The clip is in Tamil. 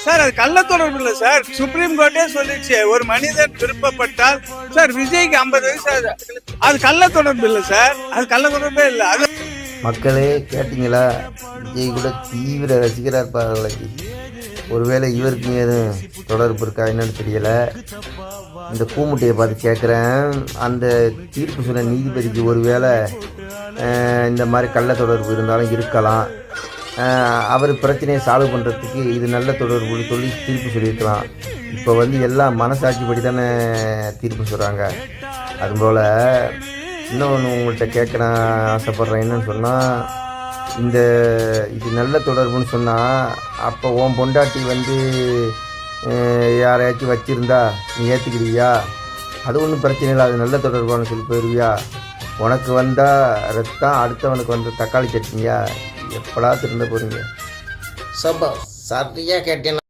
சார் அது கள்ள தொடர்பு இல்லை சார். சுப்ரீம் கோர்ட்டே சொல்லிடுச்சு, ஒரு மனிதன் விருப்பப்பட்டால் சார் விஜய்க்கு 50 வயசு ஆகுது. அது கள்ள தொடர்பு இல்லை சார், அது கள்ள தொடர்பே இல்லை. அது மக்களே கேட்டிங்களா? விஜய் கூட தீவிர ரசிகராக இருப்பார்களுக்கு. ஒருவேளை இவருக்கு எதுவும் தொடர்பு இருக்கா என்னன்னு தெரியலை. இந்த கூமுட்டையை பார்த்து கேட்குறேன், அந்த தீர்ப்பு சொன்ன நீதிபதிக்கு ஒருவேளை இந்த மாதிரி கள்ள தொடர்பு இருந்தாலும் இருக்கலாம். அவர் பிரச்சனையை சால்வ் பண்ணுறதுக்கு இது நல்ல தொடர்புன்னு சொல்லி தீர்ப்பு சொல்லியிருக்கலாம். இப்போ எல்லாம் மனசாட்சிப்படி தானே தீர்ப்பு சொல்கிறாங்க. அதுபோல் இன்னொன்று உங்கள்கிட்ட கேட்க நான் ஆசைப்பட்றேன். என்னன்னு சொன்னால், இது நல்ல தொடர்புன்னு சொன்னால், அப்போ உன் பொண்டாட்டி யாரையாச்சும் வச்சுருந்தா நீ ஏற்றுக்கிறியா? அது ஒன்றும் பிரச்சனை இல்லை, அது நல்ல தொடர்பானு சொல்லி போயிடுவியா? உனக்கு வந்தால் ரத்தம், அடுத்தவனுக்கு தக்காளி சட்னியா? எப்படா திருந்த போகிறீங்க? சப்பா சரியாக கேட்டேன்.